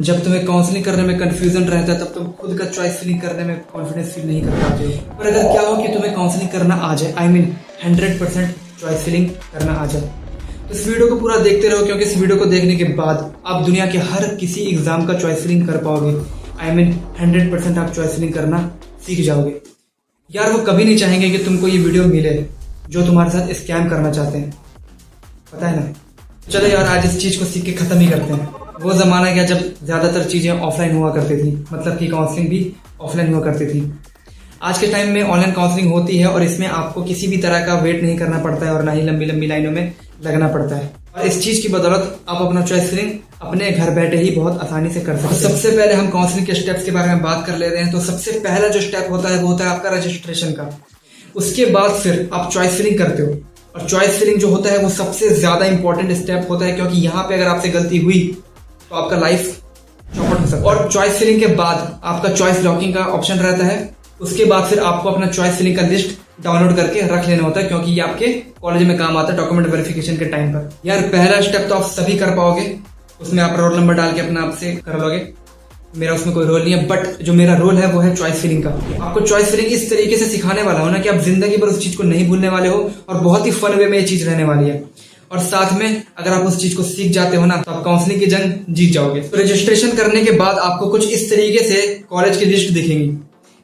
जब तुम्हें काउंसलिंग करने में कंफ्यूजन रहता है तब तुम खुद का चॉइस फिलिंग करने में कॉन्फिडेंस फील नहीं कर पाते हो। पर अगर क्या हो कि तुम्हें काउंसलिंग करना आ जाए, आई मीन 100% चॉइस फिलिंग करना आ जाए, तो इस वीडियो को पूरा देखते रहो, क्योंकि इस वीडियो को देखने के बाद आप दुनिया के हर किसी एग्जाम का चॉइस फिलिंग कर पाओगे। आई मीन 100% आप चॉइस फिलिंग करना सीख जाओगे। यार वो कभी नहीं चाहेंगे कि तुमको ये वीडियो मिले जो तुम्हारे साथ स्कैम करना चाहते हैं, पता है ना। चलो यार आज इस चीज को सीख के खत्म ही करते हैं। वो जमाना गया जब ज्यादातर चीजें ऑफलाइन हुआ करती थी, मतलब कि काउंसलिंग भी ऑफलाइन हुआ करती थी। आज के टाइम में ऑनलाइन काउंसलिंग होती है और इसमें आपको किसी भी तरह का वेट नहीं करना पड़ता है और ना ही लंबी लंबी लाइनों में लगना पड़ता है। और इस चीज की बदौलत आप अपना चॉइस फिलिंग अपने घर बैठे ही बहुत आसानी से कर सकते हैं। सबसे पहले हम काउंसलिंग के स्टेप्स के बारे में बात कर ले रहे हैं। तो सबसे पहला जो स्टेप होता है वो होता है आपका रजिस्ट्रेशन का। उसके बाद फिर आप चॉइस फिलिंग करते हो, और चॉइस फिलिंग जो होता है वो सबसे ज्यादा इंपॉर्टेंट स्टेप होता है, क्योंकि यहाँ पे अगर आपसे गलती हुई तो आपका लाइफ चौपट हो सकता है। और चॉइस फिलिंग के बाद आपका चॉइस लॉकिंग का ऑप्शन रहता है। उसके बाद फिर आपको अपना चॉइस फिलिंग का लिस्ट डाउनलोड करके रख लेना होता है, क्योंकि ये आपके कॉलेज में काम आता है डॉक्यूमेंट वेरिफिकेशन के टाइम पर। यार पहला स्टेप तो आप सभी कर पाओगे, उसमें आप रोल नंबर डाल के अपना आपसे कर लोगे। मेरा उसमें कोई रोल नहीं है, बट जो मेरा रोल है वो है चॉइस फिलिंग का। आपको चॉइस फिलिंग इस तरीके से सिखाने वाला हो ना कि आप जिंदगी भर उस चीज को नहीं भूलने वाले हो, और बहुत ही फन वे में ये चीज रहने वाली है। और साथ में अगर आप उस चीज को सीख जाते हो ना तो आप काउंसलिंग की जंग जीत जाओगे। तो रजिस्ट्रेशन करने के बाद आपको कुछ इस तरीके से कॉलेज की लिस्ट दिखेंगी।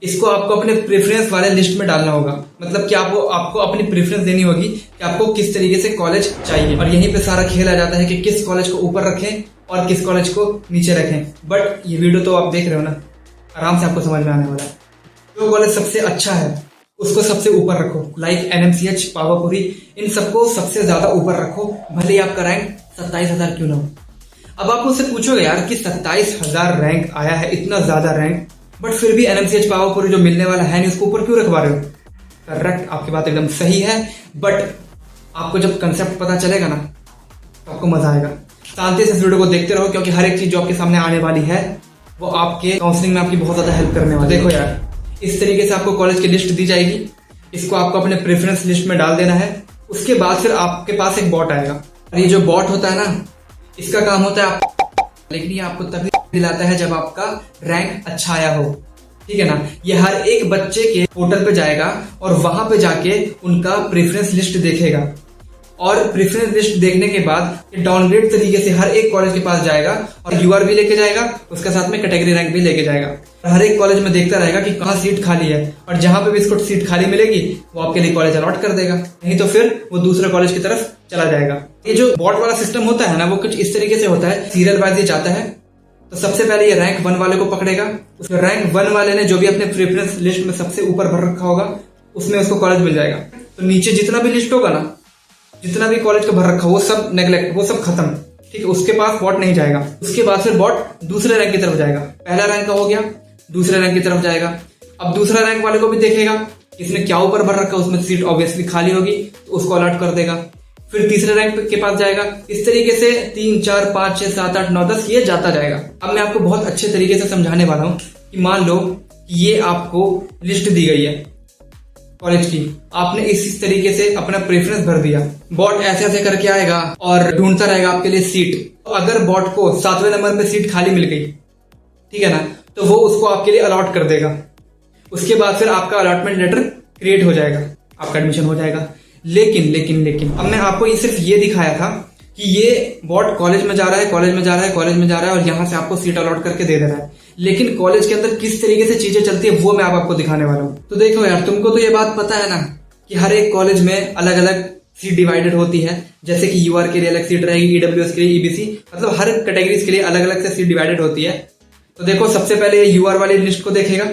इसको आपको अपने प्रेफरेंस वाले लिस्ट में डालना होगा, मतलब कि आपको अपनी प्रेफरेंस देनी होगी कि आपको किस तरीके से कॉलेज चाहिए। और यहीं पे सारा खेल आ जाता है कि किस कॉलेज को ऊपर रखें और किस कॉलेज को नीचे रखें। बट ये वीडियो तो आप देख रहे हो ना, आराम से आपको समझ में आने वाला है। जो कॉलेज सबसे अच्छा है उसको सबसे ऊपर रखो, लाइक एनएमसीएच, पावापुरी, इन सबको सबसे ज्यादा ऊपर रखो, भले ही आपका रैंक 27,000 क्यों ना हो। अब आप उससे पूछोगे यार कि 27,000 रैंक आया है, इतना ज्यादा रैंक, बट फिर भी एनएमसीएच पावापुरी जो मिलने वाला है नहीं उसको ऊपर क्यों रखवा रहे हो। करेक्ट, आपकी बात एकदम सही है, बट आपको जब कंसेप्ट पता चलेगा ना तो आपको मजा आएगा। शांति से इस वीडियो को देखते रहो, क्योंकि हर एक चीज जो आपके सामने आने वाली है वो आपके काउंसलिंग में आपकी बहुत ज्यादा हेल्प करने वाली है। देखो यार, इस तरीके से आपको कॉलेज की लिस्ट दी जाएगी, इसको आपको अपने प्रेफरेंस लिस्ट में डाल देना है। उसके बाद फिर आपके पास एक बॉट आएगा, और ये जो बॉट होता है ना, इसका काम होता है लेकिन ये आपको तभी दिलाता है जब आपका रैंक अच्छा आया हो, ठीक है ना। ये हर एक बच्चे के पोर्टल पे जाएगा और वहां पे जाके उनका प्रेफरेंस लिस्ट देखेगा, और प्रेफरेंस लिस्ट देखने के बाद डाउनग्रेड तरीके से हर एक कॉलेज के पास जाएगा और यूआर भी लेके जाएगा, उसके साथ में कैटेगरी रैंक भी लेके जाएगा। हर एक कॉलेज में देखता रहेगा कि कहाँ सीट खाली है, और जहां पे भी इसको सीट खाली मिलेगी वो आपके लिए कॉलेज अलॉट कर देगा, नहीं तो फिर वो दूसरे कॉलेज की तरफ चला जाएगा। ये जो बॉट वाला सिस्टम होता है ना, वो कुछ इस तरीके से होता है, सीरियल वाइज जाता है। तो सबसे पहले ये रैंक 1 वाले को पकड़ेगा, उस रैंक 1 वाले ने जो भी अपने प्रेफरेंस लिस्ट में सबसे ऊपर भर रखा होगा उसमें उसको कॉलेज मिल जाएगा। तो नीचे जितना भी लिस्ट होगा ना, जितना भी कॉलेज का भर रखा वो सब नेग्लेक्ट, वो सब खत्म, ठीक है। उसके पास बॉट नहीं जाएगा। उसके बाद फिर बॉट दूसरे रैंक की तरफ जाएगा। पहला रैंक का हो गया, दूसरे रैंक की तरफ जाएगा। अब दूसरा रैंक वाले को भी देखेगा इसने क्या ऊपर भर रखा, उसमें सीट ऑब्वियसली खाली होगी तो उसको अलर्ट कर देगा। फिर तीसरे रैंक के पास जाएगा। इस तरीके से 3, 4, 5, 6, 7, 8, 9, 10 ये जाता जाएगा। अब मैं आपको बहुत अच्छे तरीके से समझाने वाला हूं कि मान लो ये आपको लिस्ट दी गई है कॉलेज की, आपने इस तरीके से अपना प्रेफरेंस भर दिया। बॉट ऐसे ऐसे करके आएगा और ढूंढता रहेगा आपके लिए सीट। तो अगर बॉट को 7वें नंबर में सीट खाली मिल गई, ठीक है ना, तो वो उसको आपके लिए अलॉट कर देगा। उसके बाद फिर आपका अलॉटमेंट लेटर क्रिएट हो जाएगा, आपका एडमिशन हो जाएगा। लेकिन अब मैं आपको ये सिर्फ ये दिखाया था कि ये बॉट कॉलेज में जा रहा है, कॉलेज में जा रहा है, कॉलेज में जा रहा है, और यहां से आपको सीट अलॉट करके दे रहा है। लेकिन कॉलेज के अंदर किस तरीके से चीजें चलती है वो मैं आपको दिखाने वाला हूँ। तो देखो यार, तुमको तो ये बात पता है ना कि हर एक कॉलेज में अलग अलग सीट डिवाइडेड होती है। जैसे कि यूआर के लिए अलग सीट रहेगी, ईडब्ल्यूएस के लिए, ईबीसी, मतलब हर कैटेगरीज के लिए अलग अलग से सीट डिवाइडेड होती है। तो देखो सबसे पहले ये यूआर वाली लिस्ट को देखेगा,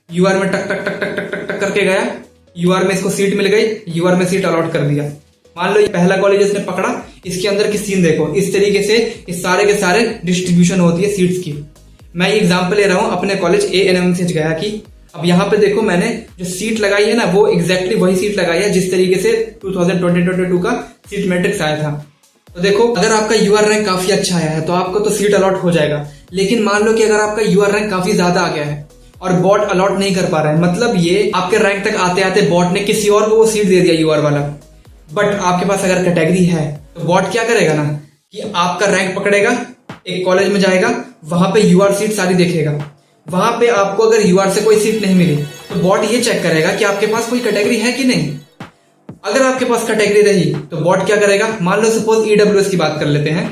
यूआर में टक टक टक टक टक टक टक करके गया, यूआर में इसको सीट मिल गई, यूआर में सीट अलॉट कर दिया। मान लो ये पहला कॉलेज इसने पकड़ा, इसके अंदर की सीन देखो, इस तरीके से इस सारे के सारे डिस्ट्रीब्यूशन होती है सीट्स की। मैं ये एग्जांपल ले रहा हूं अपने कॉलेज एएनएमसीएच गया की। अब यहाँ पे देखो मैंने जो सीट लगाई है ना, वो एग्जैक्टली वही सीट लगाई है जिस तरीके से 2020-22 का सीट मैट्रिक्स आया था। तो देखो अगर आपका यूआर रैंक काफी अच्छा आया है तो आपको तो सीट अलॉट हो जाएगा। लेकिन मान लो कि अगर आपका यूआर रैंक काफी ज्यादा आ गया है और बॉट अलॉट नहीं कर पा रहा है, मतलब ये आपके रैंक तक आते आते बॉट ने किसी और को वो सीट दे दिया यूआर वाला, बट आपके पास अगर कैटेगरी है तो बॉट क्या करेगा ना कि आपका रैंक पकड़ेगा, एक कॉलेज में जाएगा, वहां पे यूआर सीट सारी देखेगा। वहां पे आपको अगर यूआर से कोई सीट नहीं मिली तो बॉट ये चेक करेगा कि आपके पास कोई कैटेगरी है कि नहीं। अगर आपके पास कैटेगरी रही तो बॉट क्या करेगा, मान लो सपोज ईडब्ल्यूएस की बात कर लेते हैं,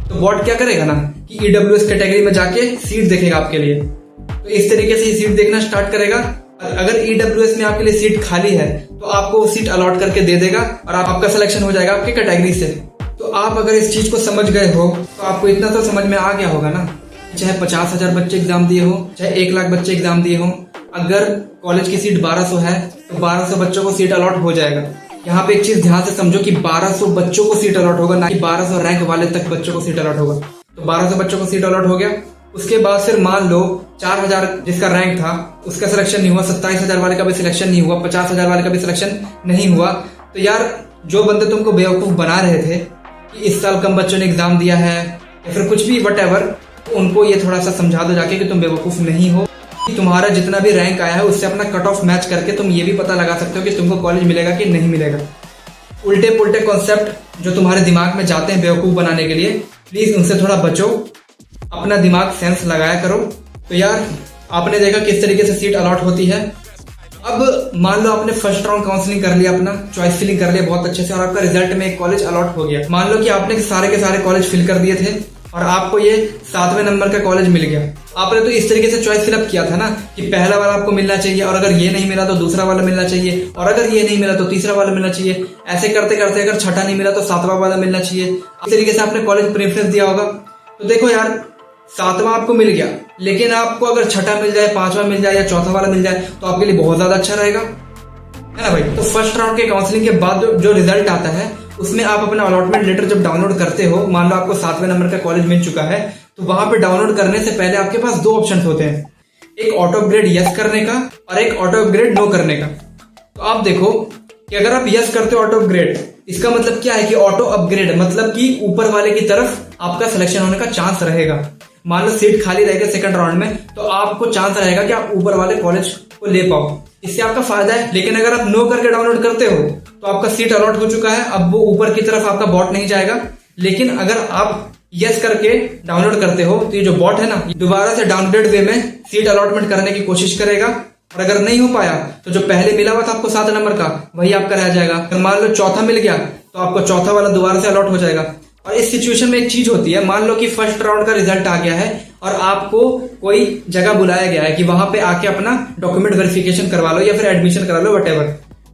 तो बॉट क्या करेगा ना कि ईडब्ल्यूएस कैटेगरी में जाके सीट देखेगा आपके लिए। तो इस तरीके से सीट देखना स्टार्ट करेगा। अगर ईडब्ल्यूएस में आपके लिए सीट खाली है तो आपको सीट अलॉट करके दे देगा और आपका सिलेक्शन हो जाएगा आपके कैटेगरी से। तो आप अगर इस चीज को समझ गए हो तो आपको इतना तो समझ में आ गया होगा ना, चाहे 50,000 बच्चे एग्जाम दिए हो, चाहे 1 लाख बच्चे एग्जाम दिए हो, अगर कॉलेज की सीट 1200 है तो 1200 बच्चों को सीट अलॉट हो जाएगा। यहाँ पे एक चीज ध्यान से समझो कि 1200 बच्चों को सीट अलॉट होगा, ना कि 1200 रैंक वाले तक बच्चों को सीट अलॉट होगा। तो 1200 बच्चों को सीट अलॉट हो गया। उसके बाद फिर मान लो 4000 जिसका रैंक था उसका सिलेक्शन नहीं हुआ, 27,000 वाले का भी सिलेक्शन नहीं हुआ, 50,000 वाले का भी सिलेक्शन नहीं हुआ। तो यार जो बंदे तुमको बेवकूफ बना रहे थे कि इस साल कम बच्चों ने एग्जाम दिया है या फिर कुछ भी वट एवर, उनको ये थोड़ा सा समझा दो जाके कि तुम बेवकूफ नहीं हो। तुम्हारा जितना भी रैंक आया है उससे अपना कट ऑफ मैच करके तुम ये भी पता लगा सकते हो कि तुमको कॉलेज मिलेगा कि नहीं मिलेगा। उल्टे पुल्टे कॉन्सेप्ट जो तुम्हारे दिमाग में जाते हैं बेवकूफ बनाने के लिए, प्लीज उनसे थोड़ा बचो, अपना दिमाग सेंस लगाया करो। तो यार आपने देखा किस तरीके से सीट अलॉट होती है। अब मान लो आपने फर्स्ट राउंड काउंसलिंग कर लिया, अपना चॉइस फिलिंग कर लिया बहुत अच्छे से और आपका रिजल्ट में एक कॉलेज अलॉट हो गया। मान लो कि आपने के सारे कॉलेज फिल कर दिए थे और आपको ये 7वें नंबर का कॉलेज मिल गया। आपने तो इस तरीके से चॉइस फिलअप किया था ना कि पहला वाला आपको मिलना चाहिए और अगर ये नहीं मिला तो दूसरा वाला मिलना चाहिए और अगर ये नहीं मिला तो तीसरा वाला मिलना चाहिए। ऐसे करते करते अगर छठा नहीं मिला तो 7वां वाला मिलना चाहिए। इस तरीके से आपने कॉलेज प्रेफरेंस दिया होगा। तो देखो यार 7वां आपको मिल गया, लेकिन आपको अगर छठा मिल जाए, 5वां मिल जाए या चौथा वाला मिल जाए तो आपके लिए बहुत ज्यादा अच्छा रहेगा, है ना भाई। तो फर्स्ट राउंड के काउंसलिंग के बाद जो रिजल्ट आता है उसमें आप अपना अलॉटमेंट लेटर जब डाउनलोड करते हो, मान लो आपको 7वें नंबर का कॉलेज मिल चुका है, तो वहां पे डाउनलोड करने से पहले आपके पास 2 ऑप्शन होते हैं, एक ऑटो अपग्रेड यस करने का और एक ऑटो अपग्रेड नो करने का। तो आप देखो कि अगर आप यस करते हो ऑटो अपग्रेड, इसका मतलब क्या है कि ऑटो अपग्रेड मतलब कि ऊपर वाले की तरफ आपका सिलेक्शन होने का चांस रहेगा। मान लो सीट खाली रहेगा सेकंड राउंड में तो आपको चांस रहेगा कि आप ऊपर वाले कॉलेज को ले पाओ, इससे आपका फायदा है। लेकिन अगर आप नो करके डाउनलोड करते हो तो आपका सीट अलॉट हो चुका है, अब वो ऊपर की तरफ आपका बॉट नहीं जाएगा। लेकिन अगर आप यस करके डाउनलोड करते हो तो ये जो बॉट है ना, दोबारा से डाउनग्रेड वे में सीट अलॉटमेंट करने की कोशिश करेगा और अगर नहीं हो पाया तो जो पहले मिला हुआ था आपको 7 नंबर का वही आपका रह जाएगा। अगर मान लो चौथा मिल गया तो आपको चौथा वाला दोबारा से अलॉट हो जाएगा। और इस सिचुएशन में एक चीज होती है, मान लो कि फर्स्ट राउंड का रिजल्ट आ गया है और आपको कोई जगह बुलाया गया है कि वहां पे आके अपना डॉक्यूमेंट वेरिफिकेशन करवा लो या फिर एडमिशन करा लो, वट एवर,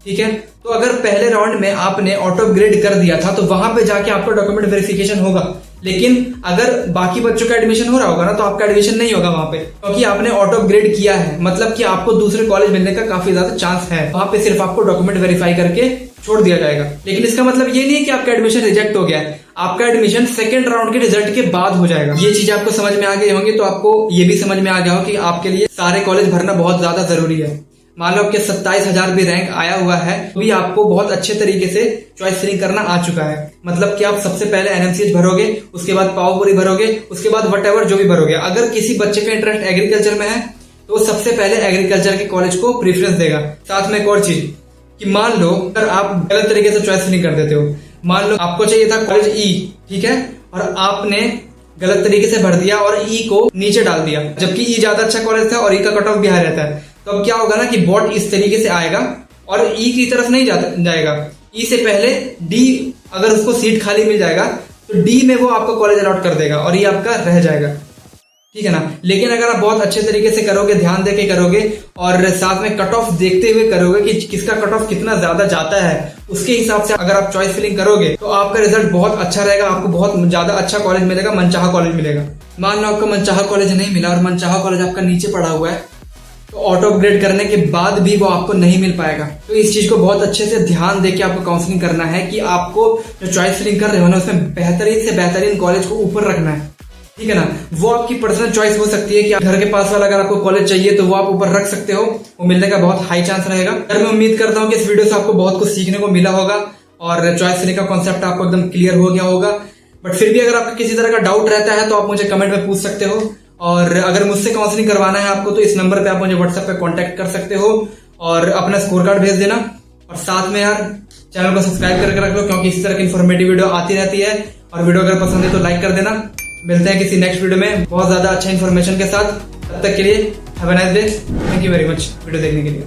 ठीक है। तो अगर पहले राउंड में आपने ऑटो अपग्रेड कर दिया था तो वहां पे जाके आपका डॉक्यूमेंट वेरिफिकेशन होगा। लेकिन अगर बाकी बच्चों का एडमिशन हो रहा होगा ना तो आपका एडमिशन नहीं होगा वहां पे, क्योंकि आपने ऑटो अपग्रेड किया है। मतलब कि आपको दूसरे कॉलेज मिलने का काफी ज्यादा चांस है। वहां पे सिर्फ आपको डॉक्यूमेंट वेरीफाई करके छोड़ दिया जाएगा। लेकिन इसका मतलब ये नहीं है कि आपका एडमिशन रिजेक्ट हो गया है, आपका एडमिशन सेकंड राउंड के रिजल्ट के बाद हो जाएगा। ये चीज आपको समझ में आ गई होंगी, तो आपको ये भी समझ में आ गया हो कि आपके लिए सारे कॉलेज भरना बहुत ज्यादा जरूरी है। मान लो आपके 27,000 भी रैंक आया हुआ है तो भी आपको बहुत अच्छे तरीके से चॉइस फिलिंग करना आ चुका है। मतलब कि आप सबसे पहले एनएमसीएच भरोगे, उसके बाद पावपुरी भरोगे, उसके बाद वट एवर जो भी भरोगे। अगर किसी बच्चे का इंटरेस्ट एग्रीकल्चर में है तो वो सबसे पहले एग्रीकल्चर के कॉलेज को प्रेफरेंस देगा। साथ में एक और चीज कि मान लो अगर आप गलत तरीके से चॉइस फिलिंग कर देते हो, मान लो आपको चाहिए था कॉलेज ई, ठीक है, और आपने गलत तरीके से भर दिया और ई को नीचे डाल दिया, जबकि ई ज्यादा अच्छा कॉलेज था और ई का कट ऑफ भी हाई रहता है। तो अब क्या होगा ना कि बॉट इस तरीके से आएगा और ई की तरफ नहीं जाएगा। ई से पहले डी, अगर उसको सीट खाली मिल जाएगा तो डी में वो आपको कॉलेज अलॉट कर देगा और ये आपका रह जाएगा, ठीक है ना। लेकिन अगर आप बहुत अच्छे तरीके से करोगे, ध्यान देके करोगे और साथ में कट ऑफ देखते हुए करोगे कि किसका कट ऑफ कितना ज्यादा जाता है, उसके हिसाब से अगर आप चॉइस फिलिंग करोगे तो आपका रिजल्ट बहुत अच्छा रहेगा। आपको बहुत ज्यादा अच्छा कॉलेज मिलेगा, मनचाहा कॉलेज मिलेगा। मान लो आपका मनचाहा कॉलेज नहीं मिला और मनचाहा कॉलेज आपका नीचे पड़ा हुआ है तो ऑटो अपग्रेड करने के बाद भी वो आपको नहीं मिल पाएगा। तो इस चीज को बहुत अच्छे से ध्यान देके आपको काउंसलिंग करना है कि आपको जो चॉइस फिलिंग कर रहे हो ना उसमें बेहतरीन से बेहतरीन कॉलेज को ऊपर रखना है, ठीक है ना। वो आपकी पर्सनल चॉइस हो सकती है कि घर के पास वाला अगर आपको कॉलेज चाहिए तो वो आप ऊपर रख सकते हो, वो मिलने का बहुत हाई चांस रहेगा। अगर मैं उम्मीद करता हूँ कि इस वीडियो से आपको बहुत कुछ सीखने को मिला होगा और चॉइस फिलिंग का कॉन्सेप्ट आपको एकदम क्लियर हो गया होगा। बट फिर भी अगर आपका किसी तरह का डाउट रहता है तो आप मुझे कमेंट में पूछ सकते हो और अगर मुझसे काउंसलिंग करवाना है आपको तो इस नंबर पे आप मुझे व्हाट्सएप पे कांटेक्ट कर सकते हो और अपना स्कोर कार्ड भेज देना। और साथ में यार चैनल को सब्सक्राइब करके रख लो, क्योंकि इस तरह की इन्फॉर्मेटिव वीडियो आती रहती है। और वीडियो अगर पसंद है तो लाइक कर देना। मिलते हैं किसी नेक्स्ट वीडियो में बहुत ज्यादा अच्छा इन्फॉर्मेशन के साथ। तब तक के लिए have a nice day. Thank you very much video देखने के लिए।